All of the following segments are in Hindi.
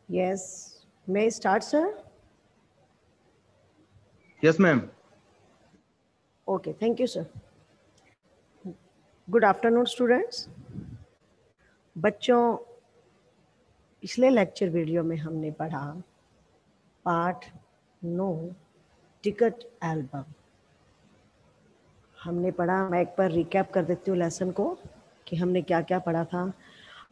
Yes. May I start, sir? Yes, ma'am. Okay, thank you, sir. Good afternoon, students. बच्चों, पिछले लेक्चर वीडियो में हमने पढ़ा पार्ट 9 टिकट एल्बम। हमने पढ़ा, मैं एक बार रिकैप कर देती हूँ लेसन को कि हमने क्या क्या पढ़ा था।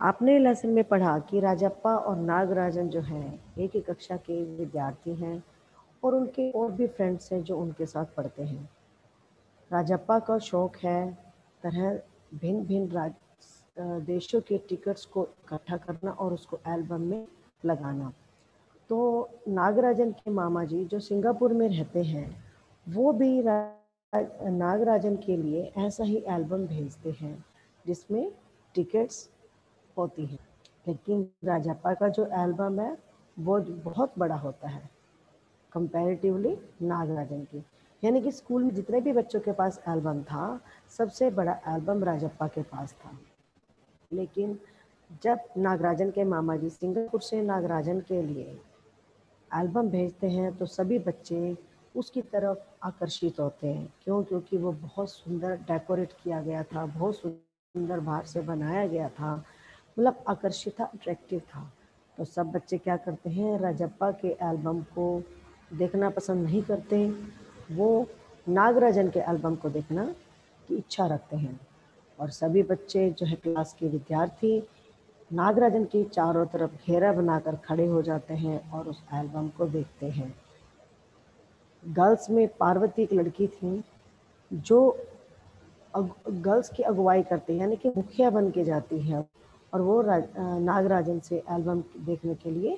आपने लेसन में पढ़ा कि राजप्पा और नागराजन जो हैं एक ही कक्षा के विद्यार्थी हैं और उनके और भी फ्रेंड्स हैं जो उनके साथ पढ़ते हैं। राजप्पा का शौक है तरह भिन्न भिन्न देशों के टिकट्स को इकट्ठा करना और उसको एल्बम में लगाना। तो नागराजन के मामा जी जो सिंगापुर में रहते हैं वो भी नागराजन के लिए ऐसा ही एल्बम भेजते हैं जिसमें टिकट्स होती हैं। लेकिन राजप्पा का जो एल्बम है वो बहुत बड़ा होता है कंपैरेटिवली नागराजन की। यानी कि स्कूल में जितने भी बच्चों के पास एल्बम था सबसे बड़ा एल्बम राजप्पा के पास था। लेकिन जब नागराजन के मामा जी सिंगापुर से नागराजन के लिए एल्बम भेजते हैं तो सभी बच्चे उसकी तरफ आकर्षित होते हैं। क्यों? क्योंकि वो बहुत सुंदर डेकोरेट किया गया था, बहुत सुंदर बाहर से बनाया गया था, मतलब आकर्षित था, अट्रैक्टिव था। तो सब बच्चे क्या करते हैं, राजप्पा के एल्बम को देखना पसंद नहीं करते, वो नागराजन के एल्बम को देखना की इच्छा रखते हैं। और सभी बच्चे जो है क्लास के विद्यार्थी नागराजन के चारों तरफ घेरा बनाकर खड़े हो जाते हैं और उस एल्बम को देखते हैं। गर्ल्स में पार्वती एक लड़की थी जो गर्ल्स की अगुवाई करती है, यानी कि मुखिया बन के जाती है और वो नागराजन से एल्बम देखने के लिए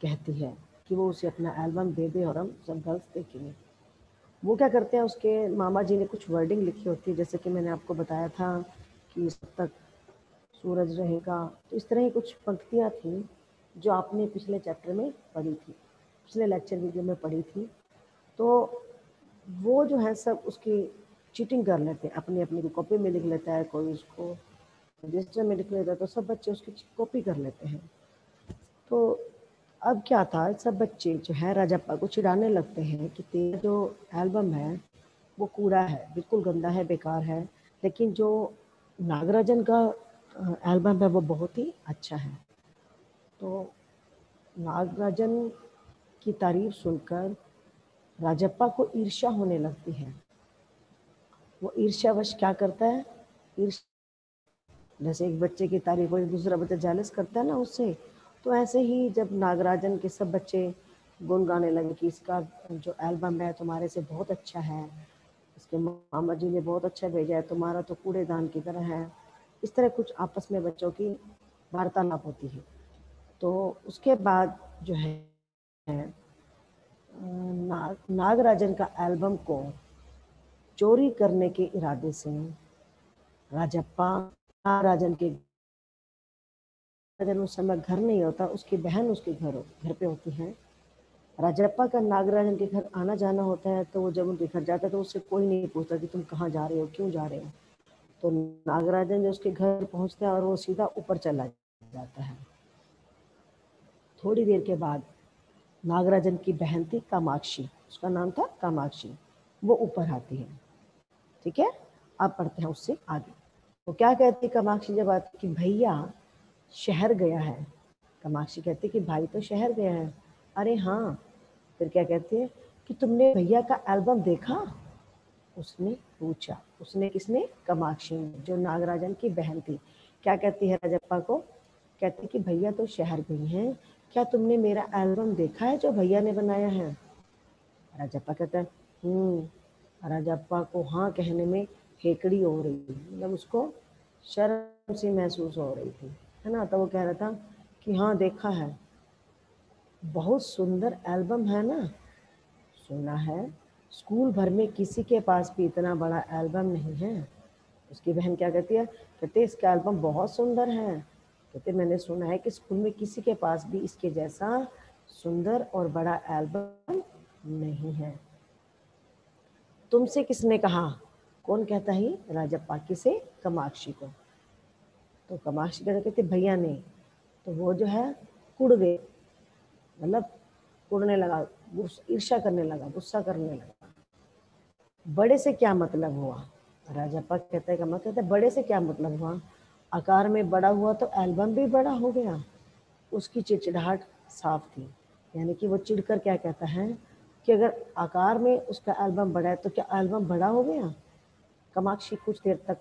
कहती है कि वो उसे अपना एल्बम दे दे और हम सब गर्ल्स देखेंगे। वो क्या करते हैं, उसके मामा जी ने कुछ वर्डिंग लिखी होती है, जैसे कि मैंने आपको बताया था कि सब तक सूरज रहेगा। तो इस तरह की कुछ पंक्तियाँ थी जो आपने पिछले चैप्टर में पढ़ी थी, पिछले लेक्चर वीडियो में पढ़ी थी। तो वो जो है सब उसकी चीटिंग कर लेते हैं, अपनी अपनी कॉपी में लिख लेता है, कोई उसको रजिस्टर में लिख लेता है, तो सब बच्चे उसकी कॉपी कर लेते हैं। तो अब क्या था, सब बच्चे जो है राजप्पा को चिढ़ाने लगते हैं कि तेरा जो एल्बम है वो कूड़ा है, बिल्कुल गंदा है, बेकार है, लेकिन जो नागराजन का एल्बम है वो बहुत ही अच्छा है। तो नागराजन की तारीफ सुनकर राजप्पा को ईर्ष्या होने लगती है। वो ईर्ष्यावश क्या करता है, जैसे एक बच्चे की तारीफ हो दूसरा बच्चा जेलस करता है ना उससे, तो ऐसे ही जब नागराजन के सब बच्चे गुन गाने लगे कि इसका जो एल्बम है तुम्हारे से बहुत अच्छा है, इसके मामा जी ने बहुत अच्छा भेजा है, तुम्हारा तो कूड़ेदान की तरह है, इस तरह कुछ आपस में बच्चों की वार्तालाप होती है। तो उसके बाद जो है नागराजन का एल्बम को चोरी करने के इरादे से राजप्पा नागराजन के उस समय घर नहीं होता, उसकी बहन उसके घर पे होती है। राजप्पा का नागराजन के घर आना जाना होता है, तो वो जब उनके घर जाता है तो उससे कोई नहीं पूछता कि तुम कहाँ जा रहे हो, क्यों जा रहे हो। तो नागराजन जो उसके घर पहुंचता है और वो सीधा ऊपर चला जाता है। थोड़ी देर के बाद नागराजन की बहन थी कामाक्षी, उसका नाम था कामाक्षी, वो ऊपर आती है। ठीक है, अब पढ़ते हैं उससे आगे। वो क्या कहती है कामाक्षी जब आती कि भैया शहर गया है। कामाक्षी कहती कि भाई तो शहर गया है। अरे हाँ। फिर क्या कहती है कि तुमने भैया का एल्बम देखा, उसने पूछा। उसने किसने? कामाक्षी ने, जो नागराजन की बहन थी। क्या कहती है राजप्पा को? कहती कि भैया तो शहर गई हैं, क्या तुमने मेरा एल्बम देखा है जो भैया ने बनाया है? राजप्पा कहता है राजप्पा को हाँ कहने में हेकड़ी हो रही थी, मतलब उसको शर्म सी महसूस हो रही थी, है ना। तो वो कह रहा था कि हाँ देखा है, बहुत सुंदर एल्बम है ना। सुना है स्कूल भर में किसी के पास भी इतना बड़ा एल्बम नहीं है। उसकी बहन क्या कहती है? कहते इसका एल्बम बहुत सुंदर है। कहते मैंने सुना है कि स्कूल में किसी के पास भी इसके जैसा सुंदर और बड़ा एल्बम नहीं है। तुमसे किसने कहा? कौन कहता है? राजप्पा। किसे? कामाक्षी को। तो कामाक्षी कहते भैया ने। तो वो जो है कुड़ गए, मतलब कुड़ने लगा, ईर्ष्या करने लगा, गुस्सा करने लगा। बड़े से क्या मतलब हुआ? राजप्पा कहते हैं, कहते बड़े से क्या मतलब हुआ? आकार में बड़ा हुआ तो एल्बम भी बड़ा हो गया। उसकी चिड़चिड़ाहट साफ थी, यानी कि वो चिढ़कर क्या कहता है कि अगर आकार में उसका एल्बम बड़ा है तो क्या एल्बम बड़ा हो गया? कामाक्षी कुछ देर तक